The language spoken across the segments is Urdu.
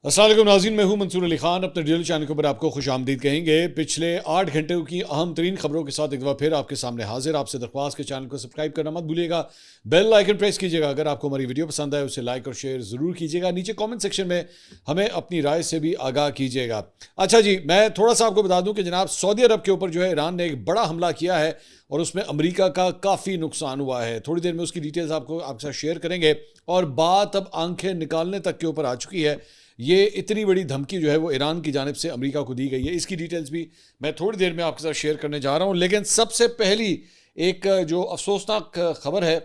السلام علیکم ناظرین، میں ہوں منصور علی خان. اپنے ڈیجیٹل چینل کے اوپر آپ کو خوش آمدید کہیں گے. پچھلے 8 گھنٹوں کی اہم ترین خبروں کے ساتھ ایک دفعہ پھر آپ کے سامنے حاضر. آپ سے درخواست کے چینل کو سبسکرائب کرنا مت بھولیے گا, بیل آئیکن پریس کیجیے گا. اگر آپ کو ہماری ویڈیو پسند آئے اسے لائک اور شیئر ضرور کیجیے گا. نیچے کامنٹ سیکشن میں ہمیں اپنی رائے سے بھی آگاہ کیجیے گا. اچھا جی, میں تھوڑا سا آپ کو بتا دوں کہ جناب سعودی عرب کے اوپر جو ہے ایران نے ایک بڑا حملہ کیا ہے اور اس میں امریکہ کا کافی نقصان ہوا ہے. تھوڑی دیر میں اس کی ڈیٹیلز آپ کے ساتھ شیئر کریں گے. اور بات اب آنکھیں نکالنے تک کے اوپر آ چکی ہے. یہ اتنی بڑی دھمکی جو ہے وہ ایران کی جانب سے امریکہ کو دی گئی ہے. اس کی ڈیٹیلز بھی میں تھوڑی دیر میں آپ کے ساتھ شیئر کرنے جا رہا ہوں. لیکن سب سے پہلی ایک جو افسوسناک خبر ہے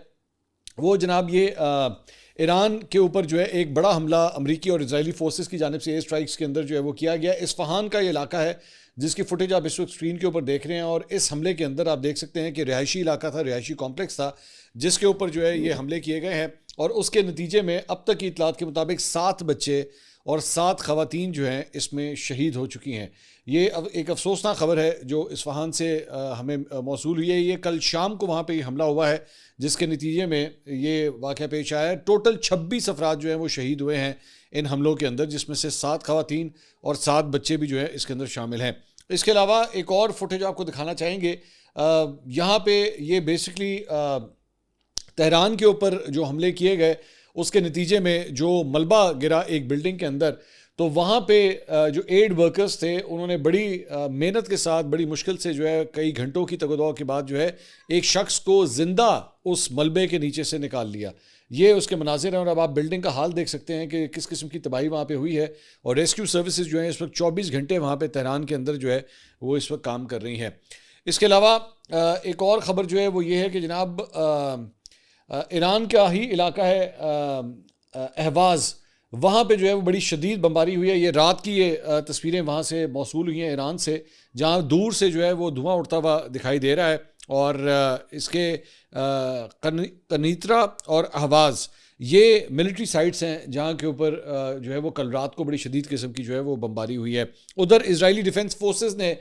وہ جناب یہ ایران کے اوپر جو ہے ایک بڑا حملہ امریکی اور اسرائیلی فورسز کی جانب سے ایئر اسٹرائکس کے اندر جو ہے وہ کیا گیا. اصفہان کا یہ علاقہ ہے جس کی فوٹیج آپ اس وقت اسکرین کے اوپر دیکھ رہے ہیں. اور اس حملے کے اندر آپ دیکھ سکتے ہیں کہ رہائشی علاقہ تھا, رہائشی کمپلیکس تھا جس کے اوپر جو ہے یہ حملے کیے گئے ہیں. اور اس کے نتیجے میں اب تک کی اطلاعات کے مطابق 7 بچے اور 7 خواتین جو ہیں اس میں شہید ہو چکی ہیں. یہ ایک افسوسناک خبر ہے جو اصفہان سے ہمیں موصول ہوئی ہے. یہ کل شام کو وہاں پہ یہ حملہ ہوا ہے جس کے نتیجے میں یہ واقعہ پیش آیا ہے. ٹوٹل 26 افراد جو ہیں وہ شہید ہوئے ہیں ان حملوں کے اندر, جس میں سے 7 خواتین اور 7 بچے بھی جو ہیں اس کے اندر شامل ہیں. اس کے علاوہ ایک اور فوٹیج آپ کو دکھانا چاہیں گے. یہاں پہ یہ بیسکلی تہران کے اوپر جو حملے کیے گئے اس کے نتیجے میں جو ملبہ گرا ایک بلڈنگ کے اندر, تو وہاں پہ جو ایڈ ورکرز تھے انہوں نے بڑی محنت کے ساتھ بڑی مشکل سے جو ہے کئی گھنٹوں کی تگ و دو کے بعد جو ہے ایک شخص کو زندہ اس ملبے کے نیچے سے نکال لیا. یہ اس کے مناظر ہیں. اور اب آپ بلڈنگ کا حال دیکھ سکتے ہیں کہ کس قسم کی تباہی وہاں پہ ہوئی ہے. اور ریسکیو سروسز جو ہیں اس وقت 24 گھنٹے وہاں پہ تہران کے اندر جو ہے وہ اس وقت کام کر رہی ہیں. اس کے علاوہ ایک اور خبر جو ہے وہ یہ ہے کہ جناب ایران کا ہی علاقہ ہے اہواز, وہاں پہ جو ہے وہ بڑی شدید بمباری ہوئی ہے. یہ رات کی یہ تصویریں وہاں سے موصول ہوئی ہیں ایران سے, جہاں دور سے جو ہے وہ دھواں اڑتا ہوا دکھائی دے رہا ہے. اور اس کے قنیطرہ اور اہواز یہ ملٹری سائٹس ہیں جہاں کے اوپر جو ہے وہ کل رات کو بڑی شدید قسم کی جو ہے وہ بمباری ہوئی ہے. ادھر اسرائیلی ڈیفنس فورسز نے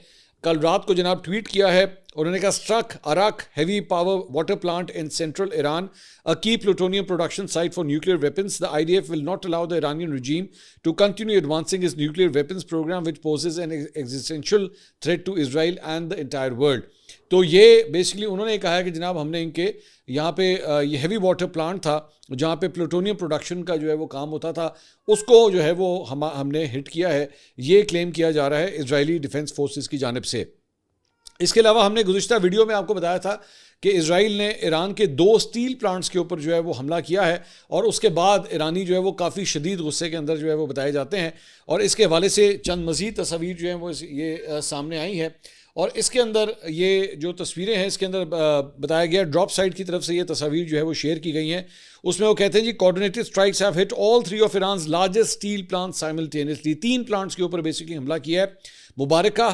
کل رات کو جناب ٹویٹ کیا ہے. انہوں نے کہا struck Arak heavy power water plant in central Iran, a key plutonium production site for nuclear weapons. The IDF will not allow the Iranian regime to continue advancing its nuclear weapons program, which poses an existential threat to Israel and the entire world. تو یہ بیسکلی انہوں نے کہا ہے کہ جناب ہم نے ان کے یہاں پہ یہ ہیوی واٹر پلانٹ تھا جہاں پہ پلوٹونیم پروڈکشن کا جو ہے وہ کام ہوتا تھا, اس کو جو ہے وہ ہم نے ہٹ کیا ہے. یہ کلیم کیا جا رہا ہے اسرائیلی ڈیفنس فورسز کی جانب سے. اس کے علاوہ ہم نے گزشتہ ویڈیو میں آپ کو بتایا تھا کہ اسرائیل نے ایران کے 2 اسٹیل پلانٹس کے اوپر جو ہے وہ حملہ کیا ہے. اور اس کے بعد ایرانی جو ہے وہ کافی شدید غصے کے اندر جو ہے وہ بتائے جاتے ہیں. اور اس کے حوالے سے چند مزید تصاویر جو ہیں وہ یہ سامنے آئی ہیں. اور اس کے اندر یہ جو تصویریں ہیں اس کے اندر بتایا گیا ڈراپ سائٹ کی طرف سے یہ تصاویر جو ہے وہ شیئر کی گئی ہیں. اس میں وہ کہتے ہیں جی coordinated strikes have hit all 3 of Iran's largest steel plant simultaneously. 3 plants کے اوپر بیسکلی حملہ کیا ہے. مبارکہ,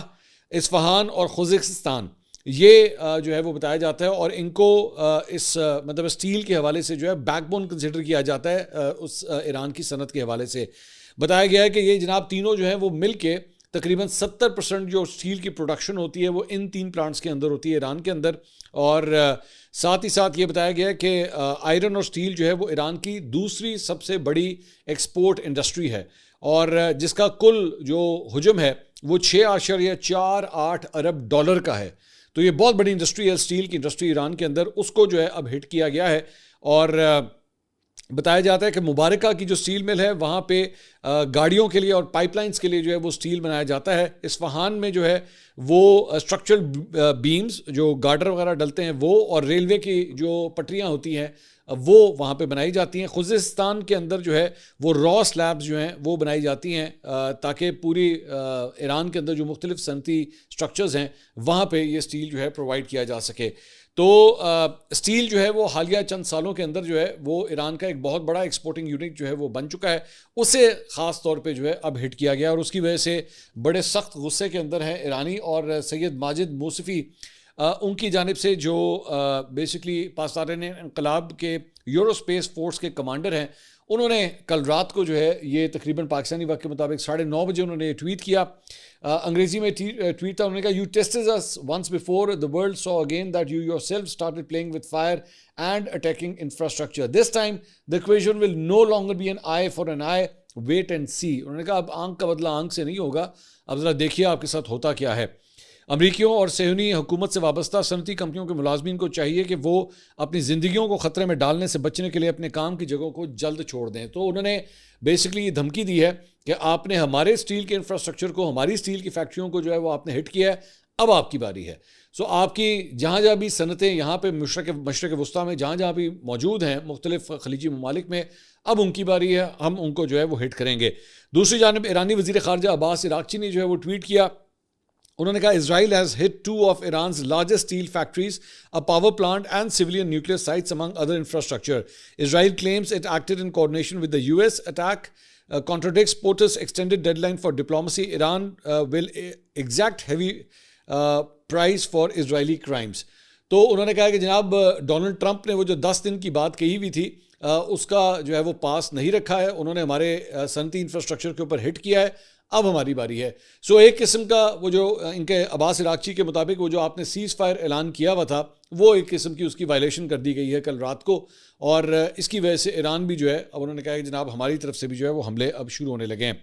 اصفہان اور خوزستان یہ جو ہے وہ بتایا جاتا ہے. اور ان کو اس مطلب اسٹیل کے حوالے سے جو ہے بیک بون کنسیڈر کیا جاتا ہے اس ایران کی صنعت کے حوالے سے. بتایا گیا ہے کہ یہ جناب تینوں جو ہیں وہ مل کے تقریباً 70% جو اسٹیل کی پروڈکشن ہوتی ہے وہ ان 3 پلانٹس کے اندر ہوتی ہے ایران کے اندر. اور ساتھ ہی ساتھ یہ بتایا گیا ہے کہ آئرن اور اسٹیل جو ہے وہ ایران کی دوسری سب سے بڑی ایکسپورٹ انڈسٹری ہے. اور جس کا کل جو حجم ہے وہ 6.48 ارب ڈالر کا ہے. تو یہ بہت بڑی انڈسٹری ہے اسٹیل کی انڈسٹری ایران کے اندر, اس کو جو ہے اب ہٹ کیا گیا ہے. اور بتایا جاتا ہے کہ مبارکہ کی جو اسٹیل مل ہے وہاں پہ گاڑیوں کے لیے اور پائپ لائنز کے لیے جو ہے وہ اسٹیل بنایا جاتا ہے. اصفہان میں جو ہے وہ اسٹرکچرل بیمز جو گارڈر وغیرہ ڈلتے ہیں وہ, اور ریلوے کی جو پٹریاں ہوتی ہیں وہ وہاں پہ بنائی جاتی ہیں. خوزستان کے اندر جو ہے وہ را سلیبز جو ہیں وہ بنائی جاتی ہیں تاکہ پوری ایران کے اندر جو مختلف صنعتی سٹرکچرز ہیں وہاں پہ یہ اسٹیل جو ہے پرووائڈ کیا جا سکے. تو اسٹیل جو ہے وہ حالیہ چند سالوں کے اندر جو ہے وہ ایران کا ایک بہت بڑا ایکسپورٹنگ یونٹ جو ہے وہ بن چکا ہے. اسے خاص طور پہ جو ہے اب ہٹ کیا گیا اور اس کی وجہ سے بڑے سخت غصے کے اندر ہیں ایرانی. اور سید ماجد موصفی ان کی جانب سے جو بیسکلی پاسداران انقلاب کے یورو اسپیس فورس کے کمانڈر ہیں, انہوں نے کل رات کو جو ہے یہ تقریباً پاکستانی وقت کے مطابق 9:30 بجے انہوں نے ٹویٹ کیا. انگریزی میں ٹویٹ تھا, انہوں نے کہا you tested us once before the world saw again that you yourself started playing with fire and attacking infrastructure. This time the equation will no longer be an eye for an eye wait and see. انہوں نے کہا اب آنکھ کا بدلہ آنکھ سے نہیں ہوگا, اب ذرا دیکھیے آپ کے ساتھ ہوتا کیا ہے. امریکیوں اور صہیونی حکومت سے وابستہ صنعتی کمپنیوں کے ملازمین کو چاہیے کہ وہ اپنی زندگیوں کو خطرے میں ڈالنے سے بچنے کے لیے اپنے کام کی جگہوں کو جلد چھوڑ دیں. تو انہوں نے بیسکلی یہ دھمکی دی ہے کہ آپ نے ہمارے اسٹیل کے انفراسٹرکچر کو, ہماری اسٹیل کی فیکٹریوں کو جو ہے وہ آپ نے ہٹ کیا ہے, اب آپ کی باری ہے. سو آپ کی جہاں جہاں بھی صنعتیں یہاں پہ مشرق وسطیٰ میں جہاں جہاں بھی موجود ہیں مختلف خلیجی ممالک میں, اب ان کی باری ہے, ہم ان کو جو ہے وہ ہٹ کریں گے. دوسری جانب ایرانی وزیر خارجہ عباس عراقچی نے جو ہے وہ ٹویٹ کیا. انہوں نے کہا Israel has hit two of Iran's largest steel factories, a power plant and civilian nuclear sites among other infrastructure. Israel claims it acted in coordination with the US. Attack contradicts POTUS extended deadline for diplomacy. Iran will exact heavy price for Israeli crimes. تو انہوں نے کہا کہ جناب ڈونلڈ ٹرمپ نے وہ جو 10 دن کی بات کہی ہوئی تھی اس کا جو ہے وہ پاس نہیں رکھا ہے. انہوں نے ہمارے صنعتی انفراسٹرکچر کے اوپر ہٹ کیا ہے, اب ہماری باری ہے. سو ایک قسم کا وہ جو ان کے عباس عراقچی کے مطابق وہ جو آپ نے سیز فائر اعلان کیا ہوا تھا وہ ایک قسم کی اس کی وائلیشن کر دی گئی ہے کل رات کو, اور اس کی وجہ سے ایران بھی جو ہے اب انہوں نے کہا کہ جناب ہماری طرف سے بھی جو ہے وہ حملے اب شروع ہونے لگے ہیں.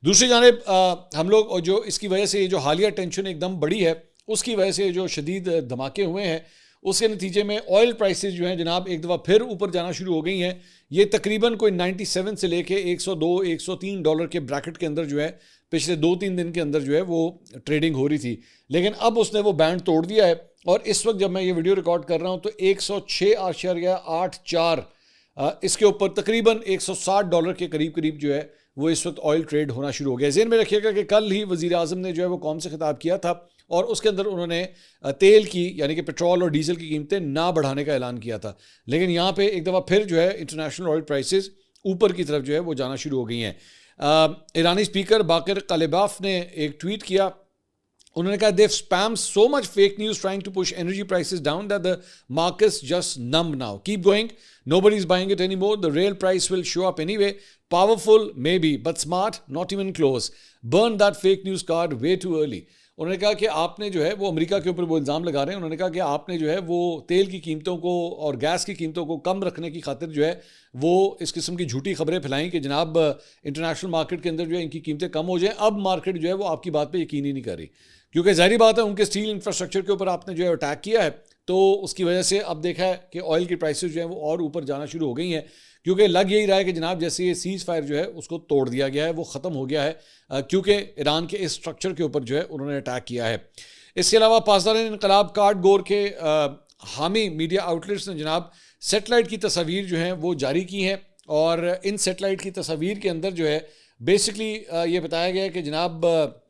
دوسری جانب ہم لوگ جو اس کی وجہ سے یہ جو حالیہ ٹینشن ایک دم بڑی ہے اس کی وجہ سے جو شدید دھماکے ہوئے ہیں اس کے نتیجے میں آئل پرائسز جو ہیں جناب ایک دفعہ پھر اوپر جانا شروع ہو گئی ہیں. یہ تقریباً کوئی 97 سے لے کے 102-103 ڈالر کے بریکٹ کے اندر جو ہے پچھلے 2-3 دن کے اندر جو ہے وہ ٹریڈنگ ہو رہی تھی, لیکن اب اس نے وہ بینڈ توڑ دیا ہے اور اس وقت جب میں یہ ویڈیو ریکارڈ کر رہا ہوں تو 106.84 اس کے اوپر تقریباً 160 ڈالر کے قریب جو ہے وہ اس وقت آئل ٹریڈ ہونا شروع ہو گیا. ذہن میں رکھیے گا کہ کل ہی وزیر اعظم نے جو ہے وہ قوم سے خطاب کیا تھا اور اس کے اندر انہوں نے تیل کی یعنی کہ پیٹرول اور ڈیزل کی قیمتیں نہ بڑھانے کا اعلان کیا تھا, لیکن یہاں پہ ایک دفعہ پھر جو ہے انٹرنیشنل آئل پرائسز اوپر کی طرف جو ہے وہ جانا شروع ہو گئی ہیں. ایرانی اسپیکر باقر قالباف نے ایک ٹویٹ کیا. انہوں نے کہا they've spammed so much fake news trying to push energy prices down that the markets just numb now. Keep going. Nobody's buying it anymore. The real price will show up anyway. Powerful maybe, but smart not even close. Burn that fake news card way too early. انہوں نے کہا کہ آپ نے جو ہے وہ امریکہ کے اوپر وہ الزام لگا رہے ہیں. انہوں نے کہا کہ آپ نے جو ہے وہ تیل کی قیمتوں کو اور گیس کی قیمتوں کو کم رکھنے کی خاطر جو ہے وہ اس قسم کی جھوٹی خبریں پھیلائیں کہ جناب انٹرنیشنل مارکیٹ کے اندر جو ہے ان کی قیمتیں کم ہو جائیں. اب مارکیٹ جو ہے وہ آپ کی بات پہ یقین ہی نہیں کر رہی, کیونکہ ظاہری بات ہے ان کے اسٹیل انفراسٹرکچر کے اوپر آپ نے جو ہے اٹیک کیا ہے تو اس کی وجہ سے اب دیکھا ہے کہ آئل کی پرائسز جو ہیں وہ اور اوپر جانا شروع ہو گئی ہیں, کیونکہ لگ یہی رہا ہے کہ جناب جیسے یہ سیز فائر جو ہے اس کو توڑ دیا گیا ہے, وہ ختم ہو گیا ہے, کیونکہ ایران کے اس اسٹرکچر کے اوپر جو ہے انہوں نے اٹیک کیا ہے. اس کے علاوہ پاسدار انقلاب کارڈ گور کے حامی میڈیا آؤٹلیٹس نے جناب سیٹلائٹ کی تصاویر جو ہیں وہ جاری کی ہیں, اور ان سیٹلائٹ کی تصاویر کے اندر جو ہے بیسکلی یہ بتایا گیا ہے کہ جناب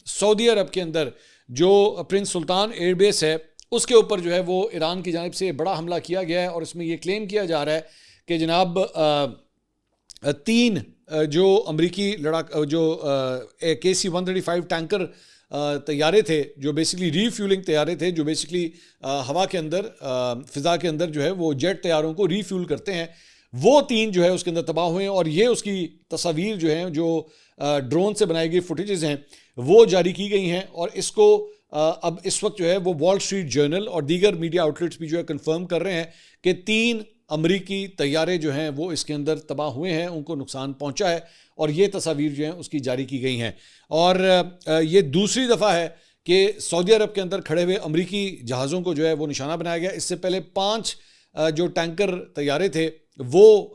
سعودی عرب کے اندر جو پرنس سلطان ایئر بیس ہے اس کے اوپر جو ہے وہ ایران کی جانب سے بڑا حملہ کیا گیا ہے, اور اس میں یہ کلیم کیا جا رہا ہے کہ جناب 3 جو امریکی جو KC-135 ٹینکر طیارے تھے جو بیسکلی ری فیولنگ طیارے تھے, جو بیسکلی ہوا کے اندر فضا کے اندر جو ہے وہ جیٹ طیاروں کو ری فیول کرتے ہیں, وہ 3 جو ہے اس کے اندر تباہ ہوئے ہیں. اور یہ اس کی تصاویر جو ہیں جو ڈرون سے بنائی گئی فوٹیجز ہیں وہ جاری کی گئی ہیں, اور اس کو اب اس وقت جو ہے وہ وال اسٹریٹ جرنل اور دیگر میڈیا آؤٹلیٹس بھی جو ہے کنفرم کر رہے ہیں کہ 3 امریکی طیارے جو ہیں وہ اس کے اندر تباہ ہوئے ہیں, ان کو نقصان پہنچا ہے, اور یہ تصاویر جو ہیں اس کی جاری کی گئی ہیں. اور یہ دوسری دفعہ ہے کہ سعودی عرب کے اندر کھڑے ہوئے امریکی جہازوں کو جو ہے وہ نشانہ بنایا گیا. اس سے پہلے 5 جو ٹینکر طیارے تھے وہ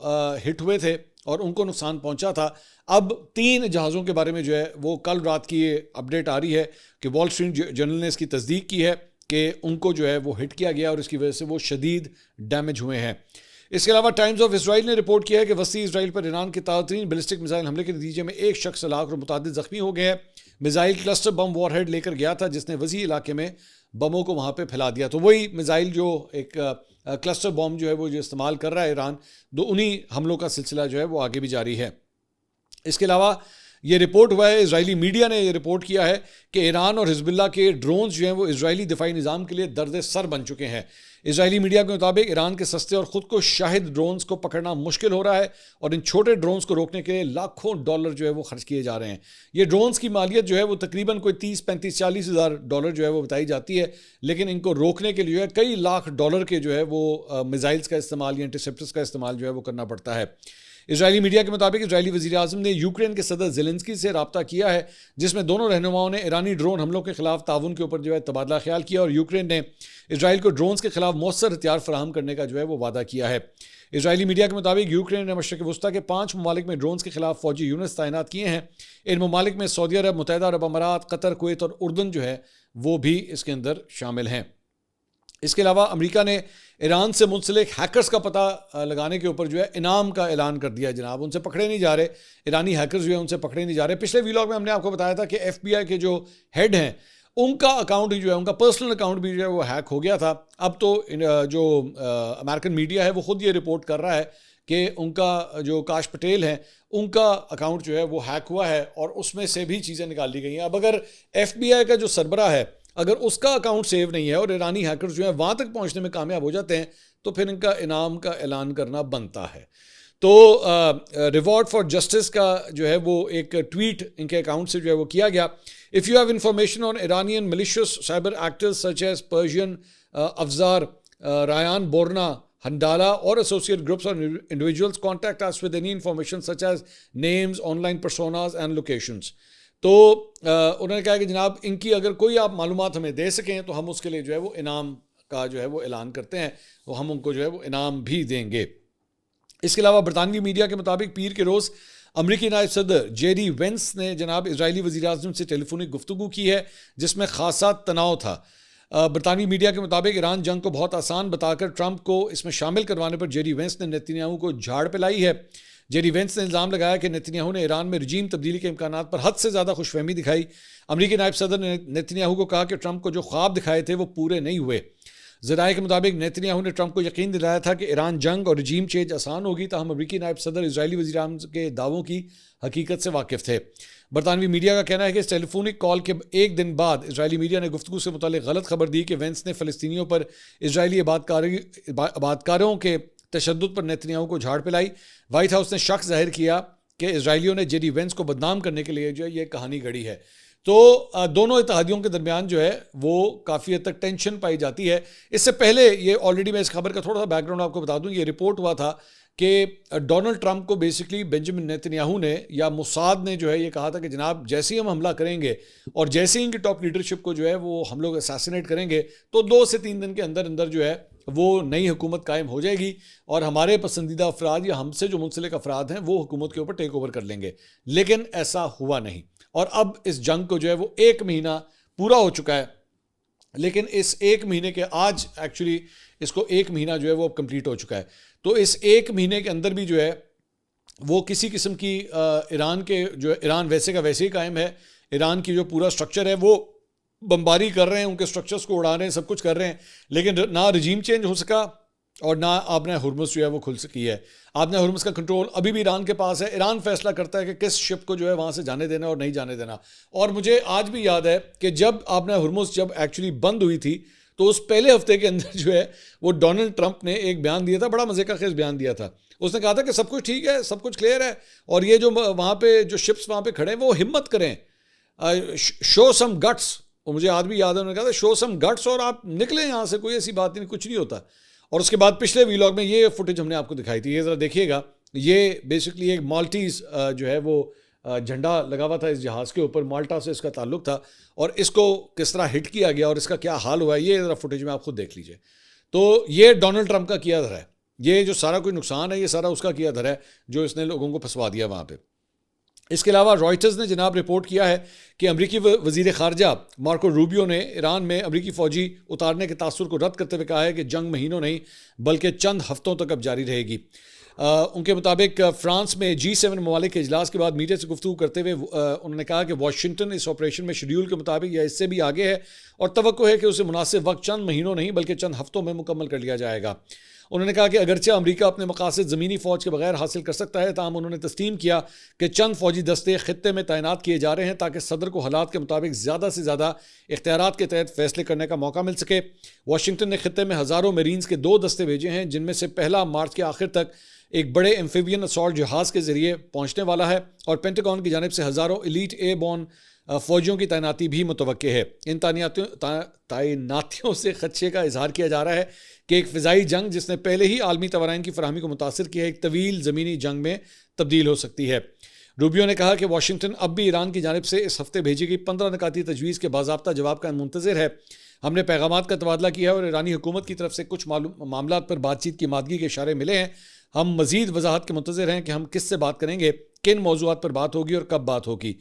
ہٹ ہوئے تھے اور ان کو نقصان پہنچا تھا. اب 3 جہازوں کے بارے میں جو ہے وہ کل رات کی یہ اپڈیٹ آ رہی ہے کہ وال اسٹریٹ جرنل نے اس کی تصدیق کی ہے کہ ان کو جو ہے وہ ہٹ کیا گیا اور اس کی وجہ سے وہ شدید ڈیمیج ہوئے ہیں. اس کے علاوہ ٹائمز آف اسرائیل نے رپورٹ کیا ہے کہ وسطی اسرائیل پر ایران کے تازہ بیلسٹک میزائل حملے کے نتیجے میں 1 شخص ہلاک اور متعدد زخمی ہو گئے ہیں. Missile cluster bomb war had لے کر گیا تھا جس نے وسیع علاقے میں بموں کو وہاں پہ پھیلا دیا. تو وہی میزائل جو ایک کلسٹر بم جو ہے وہ جو استعمال کر رہا ہے ایران, انہی حملوں کا سلسلہ جو ہے وہ آگے بھی جاری ہے. اس کے علاوہ یہ رپورٹ ہوا ہے, اسرائیلی میڈیا نے یہ رپورٹ کیا ہے کہ ایران اور حزب اللہ کے ڈرونز جو ہیں وہ اسرائیلی دفاعی نظام کے لیے درد سر بن چکے ہیں. اسرائیلی میڈیا کے مطابق ایران کے سستے اور خود کو شاہد ڈرونز کو پکڑنا مشکل ہو رہا ہے, اور ان چھوٹے ڈرونز کو روکنے کے لیے لاکھوں ڈالر جو ہے وہ خرچ کیے جا رہے ہیں. یہ ڈرونز کی مالیت جو ہے وہ تقریباً کوئی 30-35-40 ہزار ڈالر جو ہے وہ بتائی جاتی ہے, لیکن ان کو روکنے کے لیے کئی لاکھ ڈالر کے جو ہے وہ میزائلز کا استعمال یا انٹرسیپٹرز کا استعمال جو ہے وہ کرنا پڑتا ہے. اسرائیلی میڈیا کے مطابق اسرائیلی وزیر اعظم نے یوکرین کے صدر زیلنسکی سے رابطہ کیا ہے، جس میں دونوں رہنماؤں نے ایرانی ڈرون حملوں کے خلاف تعاون کے اوپر جو ہے تبادلہ خیال کیا، اور یوکرین نے اسرائیل کو ڈرونز کے خلاف مؤثر ہتھیار فراہم کرنے کا جو ہے وہ وعدہ کیا ہے۔ اسرائیلی میڈیا کے مطابق یوکرین نے مشرق وسطیٰ کے 5 ممالک میں ڈرونز کے خلاف فوجی یونٹس تعینات کیے ہیں۔ ان ممالک میں سعودی عرب، متحدہ عرب امارات، قطر، کویت اور اردن جو ہے وہ بھی اس کے اندر شامل ہیں۔ اس کے علاوہ امریکہ نے ایران سے منسلک ہیکرز کا پتہ لگانے کے اوپر جو ہے انعام کا اعلان کر دیا ہے جناب، ان سے پکڑے نہیں جا رہے، ایرانی ہیکرز جو ہیں ان سے پکڑے نہیں جا رہے۔ پچھلے ویلاگ میں ہم نے آپ کو بتایا تھا کہ ایف بی آئی کے جو ہیڈ ہیں ان کا اکاؤنٹ جو ہے، ان کا پرسنل اکاؤنٹ بھی جو ہے وہ ہیک ہو گیا تھا۔ اب تو جو امریکن میڈیا ہے وہ خود یہ رپورٹ کر رہا ہے کہ ان کا جو کاش پٹیل ہیں ان کا اکاؤنٹ جو ہے وہ ہیک ہوا ہے اور اس میں سے بھی چیزیں نکال لی گئی ہیں۔ اب اگر ایف بی آئی کا جو سربراہ ہے اگر اس کا اکاؤنٹ سیو نہیں ہے اور ایرانی ہیکرز جو ہیں وہاں تک پہنچنے میں کامیاب ہو جاتے ہیں تو پھر ان کا انعام کا اعلان کرنا بنتا ہے۔ تو ریوارڈ فار جسٹس کا جو ہے وہ ایک ٹویٹ ان کے اکاؤنٹ سے جو ہے وہ کیا گیا۔ If you have information on Iranian malicious cyber actors such as Persian Afzar, Rayan Borna, Handala or associate groups or individuals, contact us with any information such as names, online personas and locations. تو انہوں نے کہا کہ جناب ان کی اگر کوئی آپ معلومات ہمیں دے سکیں تو ہم اس کے لیے جو ہے وہ انعام کا جو ہے وہ اعلان کرتے ہیں، وہ ہم ان کو جو ہے وہ انعام بھی دیں گے۔ اس کے علاوہ برطانوی میڈیا کے مطابق پیر کے روز امریکی نائب صدر جے ڈی وینس نے جناب اسرائیلی وزیر اعظم سے ٹیلی فونک گفتگو کی ہے جس میں خاصا تناؤ تھا۔ برطانوی میڈیا کے مطابق ایران جنگ کو بہت آسان بتا کر ٹرمپ کو اس میں شامل کروانے پر جے ڈی وینس نے نیتن یاہو کو جھاڑ پلائی ہے۔ جے ڈی وینس نے الزام لگایا کہ نیتن یاہو نے ایران میں رجیم تبدیلی کے امکانات پر حد سے زیادہ خوش فہمی دکھائی۔ امریکی نائب صدر نے نیتن یاہو کو کہا کہ ٹرمپ کو جو خواب دکھائے تھے وہ پورے نہیں ہوئے۔ ذرائع کے مطابق نیتن یاہو نے ٹرمپ کو یقین دلایا تھا کہ ایران جنگ اور رجیم چینج آسان ہوگی، تاہم امریکی نائب صدر اسرائیلی وزیر اعظم کے دعووں کی حقیقت سے واقف تھے۔ برطانوی میڈیا کا کہنا ہے کہ اس ٹیلی فونک کال کے ایک دن بعد اسرائیلی میڈیا نے گفتگو سے متعلق غلط خبر دی کہ وینس نے فلسطینیوں پر اسرائیلی آبادکاروں کے تشدد پر نیتن یاہو کو جھاڑ پلائی۔ وائٹ ہاؤس نے شک ظاہر کیا کہ اسرائیلیوں نے جے ڈی وینس کو بدنام کرنے کے لیے جو ہے یہ کہانی گڑھی ہے۔ تو دونوں اتحادیوں کے درمیان جو ہے وہ کافی حد تک ٹینشن پائی جاتی ہے۔ اس سے پہلے یہ آلریڈی میں اس خبر کا تھوڑا سا بیک گراؤنڈ آپ کو بتا دوں، یہ رپورٹ ہوا تھا کہ ڈونلڈ ٹرمپ کو بیسکلی بینجامن نیتن یاہو نے یا موساد نے جو ہے یہ کہا تھا کہ جناب جیسے ہی ہم حملہ کریں گے اور جیسے ہی ان کی ٹاپ لیڈرشپ کو جو ہے وہ ہم لوگ اساسینیٹ کریں گے تو 2 سے 3 دن کے اندر اندر جو ہے وہ نئی حکومت قائم ہو جائے گی اور ہمارے پسندیدہ افراد یا ہم سے جو منسلک افراد ہیں وہ حکومت کے اوپر ٹیک اوور کر لیں گے، لیکن ایسا ہوا نہیں۔ اور اب اس جنگ کو جو ہے وہ 1 مہینہ پورا ہو چکا ہے، لیکن اس 1 مہینے کے آج ایکچولی اس کو 1 مہینہ جو ہے وہ کمپلیٹ ہو چکا ہے۔ تو اس 1 مہینے کے اندر بھی جو ہے وہ کسی قسم کی ایران کے جو ایران ویسے کا ویسے ہی قائم ہے، ایران کی جو پورا سٹرکچر ہے وہ بمباری کر رہے ہیں، ان کے سٹرکچرز کو اڑا رہے ہیں، سب کچھ کر رہے ہیں، لیکن نہ رجیم چینج ہو سکا اور نہ آپ نے ہرمز جو ہے وہ کھل سکی ہے۔ آپ نے ہرمز کا کنٹرول ابھی بھی ایران کے پاس ہے، ایران فیصلہ کرتا ہے کہ کس شپ کو جو ہے وہاں سے جانے دینا اور نہیں جانے دینا۔ اور مجھے آج بھی یاد ہے کہ جب آپ نے ہرمز جب ایکچولی بند ہوئی تھی تو اس پہلے ہفتے کے اندر جو ہے وہ ڈونلڈ ٹرمپ نے ایک بیان دیا تھا، بڑا مزے کا خیز بیان دیا تھا۔ اس نے کہا تھا کہ سب کچھ ٹھیک ہے، سب کچھ کلیئر ہے، اور یہ جو وہاں پہ جو شپس وہاں پہ کھڑے ہیں وہ ہمت کریں، شو سم گٹس۔ اور مجھے آج بھی یاد ہے انہوں نے کہا تھا شو سم گٹس اور آپ نکلیں یہاں سے، کوئی ایسی بات نہیں، کچھ نہیں ہوتا۔ اور اس کے بعد پچھلے ویلاگ میں یہ فوٹیج ہم نے آپ کو دکھائی تھی، یہ ذرا دیکھیے گا، یہ بیسکلی ایک مالٹیز جو ہے وہ جھنڈا لگا ہوا تھا اس جہاز کے اوپر، مالٹا سے اس کا تعلق تھا، اور اس کو کس طرح ہٹ کیا گیا اور اس کا کیا حال ہوا ہے یہ ذرا فوٹیج میں آپ خود دیکھ لیجئے۔ تو یہ ڈونلڈ ٹرمپ کا کیا دھر ہے، یہ جو سارا کوئی نقصان ہے یہ سارا اس کا کیا دھر ہے جو اس نے لوگوں کو پھنسوا دیا وہاں پہ۔ اس کے علاوہ رائٹرز نے جناب رپورٹ کیا ہے کہ امریکی وزیر خارجہ مارکو روبیو نے ایران میں امریکی فوجی اتارنے کے تاثر کو رد کرتے ہوئے کہا ہے کہ جنگ مہینوں نہیں بلکہ چند ہفتوں تک اب جاری رہے گی۔ ان کے مطابق فرانس میں G7 ممالک کے اجلاس کے بعد میڈیا سے گفتگو کرتے ہوئے انہوں نے کہا کہ واشنگٹن اس آپریشن میں شیڈیول کے مطابق یا اس سے بھی آگے ہے اور توقع ہے کہ اسے مناسب وقت چند مہینوں نہیں بلکہ چند ہفتوں میں مکمل کر لیا جائے گا۔ انہوں نے کہا کہ اگرچہ امریکہ اپنے مقاصد زمینی فوج کے بغیر حاصل کر سکتا ہے، تاہم انہوں نے تسلیم کیا کہ چند فوجی دستے خطے میں تعینات کیے جا رہے ہیں تاکہ صدر کو حالات کے مطابق زیادہ سے زیادہ اختیارات کے تحت فیصلے کرنے کا موقع مل سکے۔ واشنگٹن نے خطے میں ہزاروں میرینز کے 2 دستے بھیجے ہیں، جن میں سے پہلا مارچ کے آخر تک ایک بڑے ایمفیبین اسالٹ جہاز کے ذریعے پہنچنے والا ہے، اور پینٹاگون کی جانب سے ہزاروں ایلیٹ ایئر بورن فوجیوں کی تعیناتی بھی متوقع ہے۔ ان تعیناتیوں سے خدشے کا اظہار کیا جا رہا ہے کہ ایک فضائی جنگ جس نے پہلے ہی عالمی توانائی کی فراہمی کو متاثر کیا ہے، ایک طویل زمینی جنگ میں تبدیل ہو سکتی ہے۔ روبیو نے کہا کہ واشنگٹن اب بھی ایران کی جانب سے اس ہفتے بھیجی گئی 15 نکاتی تجویز کے باضابطہ جواب کا منتظر ہے۔ ہم نے پیغامات کا تبادلہ کیا ہے اور ایرانی حکومت کی طرف سے کچھ معاملات پر بات چیت کی مادگی کے اشارے ملے ہیں۔ ہم مزید وضاحت کے منتظر ہیں کہ ہم کس سے بات کریں گے، کن موضوعات پر بات ہوگی اور کب بات ہوگی۔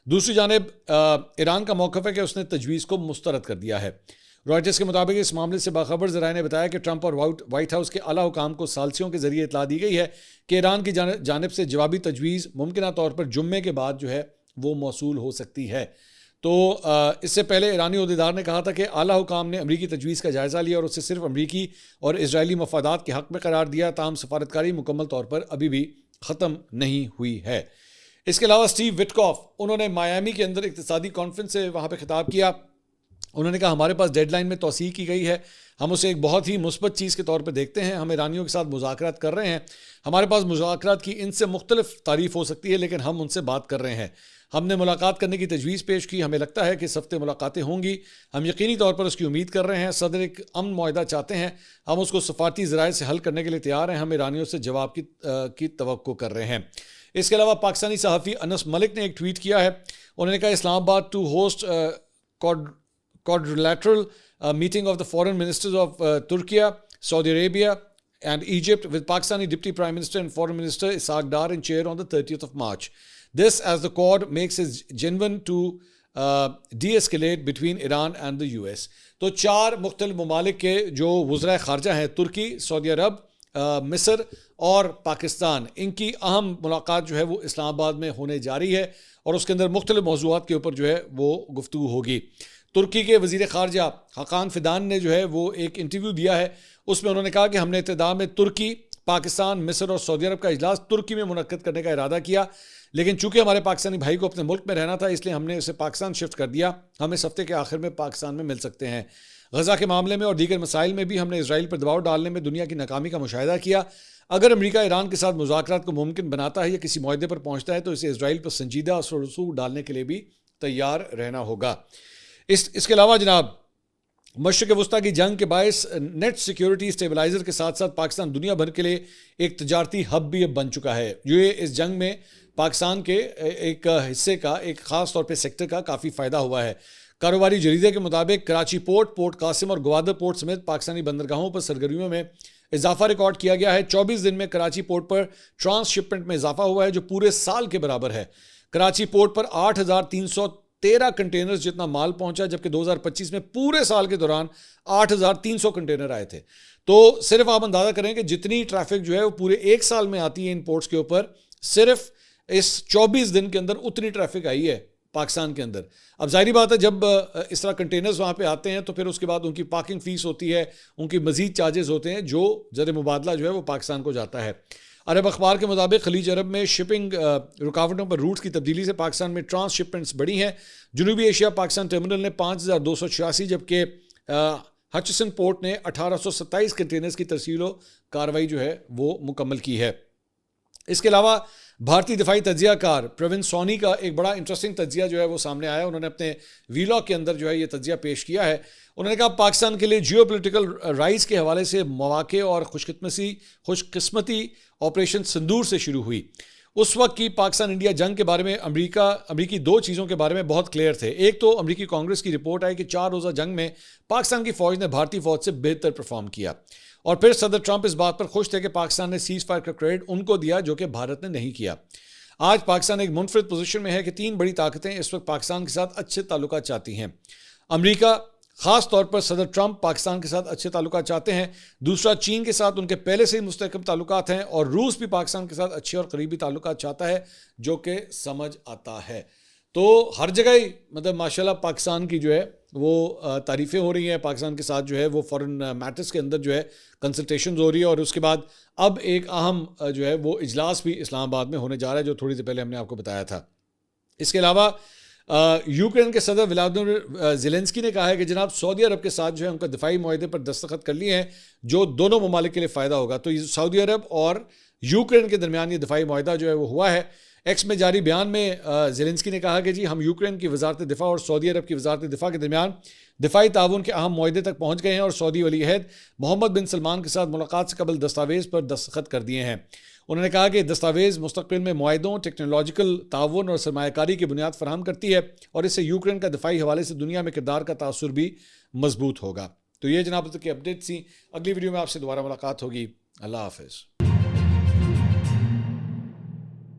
دوسری جانب ایران کا موقف ہے کہ اس نے تجویز کو مسترد کر دیا ہے۔ رائٹرز کے مطابق اس معاملے سے باخبر ذرائع نے بتایا کہ ٹرمپ اور وائٹ ہاؤس کے اعلیٰ حکام کو ثالثیوں کے ذریعے اطلاع دی گئی ہے کہ ایران کی جانب سے جوابی تجویز ممکنہ طور پر جمعے کے بعد جو ہے وہ موصول ہو سکتی ہے۔ تو اس سے پہلے ایرانی عہدیدار نے کہا تھا کہ اعلیٰ حکام نے امریکی تجویز کا جائزہ لیا اور اسے صرف امریکی اور اسرائیلی مفادات کے حق میں قرار دیا، تاہم سفارتکاری مکمل طور پر ابھی بھی ختم نہیں ہوئی ہے۔ اس کے علاوہ اسٹیو وٹکاف، انہوں نے مایامی کے اندر اقتصادی کانفرنس سے وہاں پہ خطاب کیا۔ انہوں نے کہا ہمارے پاس ڈیڈ لائن میں توسیع کی گئی ہے، ہم اسے ایک بہت ہی مثبت چیز کے طور پہ دیکھتے ہیں، ہم ایرانیوں کے ساتھ مذاکرات کر رہے ہیں، ہمارے پاس مذاکرات کی ان سے مختلف تعریف ہو سکتی ہے لیکن ہم ان سے بات کر رہے ہیں، ہم نے ملاقات کرنے کی تجویز پیش کی، ہمیں لگتا ہے کہ اس ہفتے ملاقاتیں ہوں گی، ہم یقینی طور پر اس کی امید کر رہے ہیں، صدر ایک امن معاہدہ چاہتے ہیں، ہم اس کو سفارتی ذرائع سے حل کرنے کے لیے تیار ہیں، ہم ایرانیوں سے جواب کی توقع کر رہے ہیں۔ اس کے علاوہ پاکستانی صحافی انس ملک نے ایک ٹویٹ کیا ہے، انہوں نے کہا Islamabad to host quadrilateral meeting of the foreign ministers of Turkey, Saudi Arabia and Egypt with Pakistani Deputy Prime Minister and Foreign Minister Ishaq Dar in chair on the 30th of March. This as the Quad makes it genuine to de-escalate between Iran and the US. تو 4 مختلف ممالک کے جو وزرائے خارجہ ہیں، ترکی، سعودی عرب، مصر اور پاکستان، ان کی اہم ملاقات جو ہے وہ اسلام آباد میں ہونے جا رہی ہے اور اس کے اندر مختلف موضوعات کے اوپر جو ہے وہ گفتگو ہوگی۔ ترکی کے وزیر خارجہ حقان فیدان نے جو ہے وہ ایک انٹرویو دیا ہے، اس میں انہوں نے کہا کہ ہم نے ابتدا میں ترکی، پاکستان، مصر اور سعودی عرب کا اجلاس ترکی میں منعقد کرنے کا ارادہ کیا، لیکن چونکہ ہمارے پاکستانی بھائی کو اپنے ملک میں رہنا تھا اس لیے ہم نے اسے پاکستان شفٹ کر دیا، ہم اس ہفتے کے آخر میں پاکستان میں مل سکتے ہیں۔ غزہ کے معاملے میں اور دیگر مسائل میں بھی ہم نے اسرائیل پر دباؤ ڈالنے میں دنیا کی ناکامی کا مشاہدہ کیا۔ اگر امریکہ ایران کے ساتھ مذاکرات کو ممکن بناتا ہے یا کسی معاہدے پر پہنچتا ہے تو اسے اسرائیل پر سنجیدہ اثر و رسوخ ڈالنے کے لیے بھی تیار رہنا ہوگا۔ اس کے علاوہ جناب مشرق وسطیٰ کی جنگ کے باعث نیٹ سیکیورٹی اسٹیبلائزر کے ساتھ ساتھ پاکستان دنیا بھر کے لیے ایک تجارتی ہب بھی اب بن چکا ہے۔ یہ اس جنگ میں پاکستان کے ایک حصے کا، ایک خاص طور پہ سیکٹر کا کافی فائدہ ہوا ہے۔ کاروباری جریدے کے مطابق کراچی پورٹ، پورٹ قاسم اور گوادر پورٹ سمیت پاکستانی بندرگاہوں پر سرگرمیوں میں اضافہ ریکارڈ کیا گیا ہے۔ 24 دن میں کراچی پورٹ پر ٹرانس شپمنٹ میں اضافہ ہوا ہے جو پورے سال کے برابر ہے۔ کراچی پورٹ پر 8,313 کنٹینرز جتنا مال پہنچا، جبکہ 2025 میں پورے سال کے دوران 8,300 کنٹینر آئے تھے۔ تو صرف آپ اندازہ کریں کہ جتنی ٹریفک جو ہے وہ پورے ایک سال میں آتی ہے ان پورٹس کے اوپر، صرف اس 24 دن کے اندر اتنی ٹریفک آئی ہے پاکستان کے اندر۔ اب ظاہری بات ہے جب اس طرح کنٹینرز وہاں پہ آتے ہیں تو پھر اس کے بعد ان کی پارکنگ فیس ہوتی ہے، ان کی مزید چارجز ہوتے ہیں جو زر مبادلہ جو ہے وہ پاکستان کو جاتا ہے۔ عرب اخبار کے مطابق خلیج عرب میں شپنگ رکاوٹوں پر روٹس کی تبدیلی سے پاکستان میں ٹرانس شپمنٹس بڑھی ہیں۔ جنوبی ایشیا پاکستان ٹرمینل نے 5,286 جبکہ ہچسن پورٹ نے 1,827 کنٹینرز کی ترسیل و کارروائی جو ہے وہ مکمل کی ہے۔ اس کے علاوہ بھارتی دفاعی تجزیہ کار پروین سونی کا ایک بڑا انٹرسٹنگ تجزیہ جو ہے وہ سامنے آیا، انہوں نے اپنے ویلاگ کے اندر جو ہے یہ تجزیہ پیش کیا ہے۔ انہوں نے کہا پاکستان کے لیے جیو پولیٹیکل رائز کے حوالے سے مواقع اور خوش قسمتی آپریشن سندور سے شروع ہوئی۔ اس وقت کی پاکستان انڈیا جنگ کے بارے میں امریکی 2 چیزوں کے بارے میں بہت کلیئر تھے۔ ایک تو امریکی کانگریس کی رپورٹ آئی کہ 4 روزہ جنگ میں پاکستان کی فوج نے بھارتی فوج سے بہتر پرفارم کیا، اور پھر صدر ٹرمپ اس بات پر خوش تھے کہ پاکستان نے سیز فائر کا کریڈٹ ان کو دیا جو کہ بھارت نے نہیں کیا۔ آج پاکستان ایک منفرد پوزیشن میں ہے کہ 3 بڑی طاقتیں اس وقت پاکستان کے ساتھ اچھے تعلقات چاہتی ہیں۔ امریکہ، خاص طور پر صدر ٹرمپ پاکستان کے ساتھ اچھے تعلقات چاہتے ہیں، دوسرا چین کے ساتھ ان کے پہلے سے ہی مستحکم تعلقات ہیں، اور روس بھی پاکستان کے ساتھ اچھے اور قریبی تعلقات چاہتا ہے جو کہ سمجھ آتا ہے۔ تو ہر جگہ ہی مطلب ماشاءاللہ پاکستان کی جو ہے وہ تعریفیں ہو رہی ہیں، پاکستان کے ساتھ جو ہے وہ فارن میٹرز کے اندر جو ہے کنسلٹیشنز ہو رہی ہے، اور اس کے بعد اب ایک اہم جو ہے وہ اجلاس بھی اسلام آباد میں ہونے جا رہا ہے جو تھوڑی دیر پہلے ہم نے آپ کو بتایا تھا۔ اس کے علاوہ یوکرین کے صدر ولادیمیر زیلنسکی نے کہا ہے کہ جناب سعودی عرب کے ساتھ جو ہے ان کا دفاعی معاہدے پر دستخط کر لیے ہیں جو دونوں ممالک کے لیے فائدہ ہوگا۔ تو سعودی عرب اور یوکرین کے درمیان یہ دفاعی معاہدہ جو ہے وہ ہوا ہے۔ ایکس میں جاری بیان میں زیلنسکی نے کہا کہ جی ہم یوکرین کی وزارت دفاع اور سعودی عرب کی وزارت دفاع کے درمیان دفاعی تعاون کے اہم معاہدے تک پہنچ گئے ہیں اور سعودی ولی عہد محمد بن سلمان کے ساتھ ملاقات سے قبل دستاویز پر دستخط کر دیے ہیں۔ انہوں نے کہا کہ دستاویز مستقبل میں معاہدوں، ٹیکنالوجیکل تعاون اور سرمایہ کاری کی بنیاد فراہم کرتی ہے اور اس سے یوکرین کا دفاعی حوالے سے دنیا میں کردار کا تاثر بھی مضبوط ہوگا۔ تو یہ جناب تک کی اپڈیٹ تھی، اگلی ویڈیو میں آپ سے دوبارہ ملاقات ہوگی۔ اللہ حافظ۔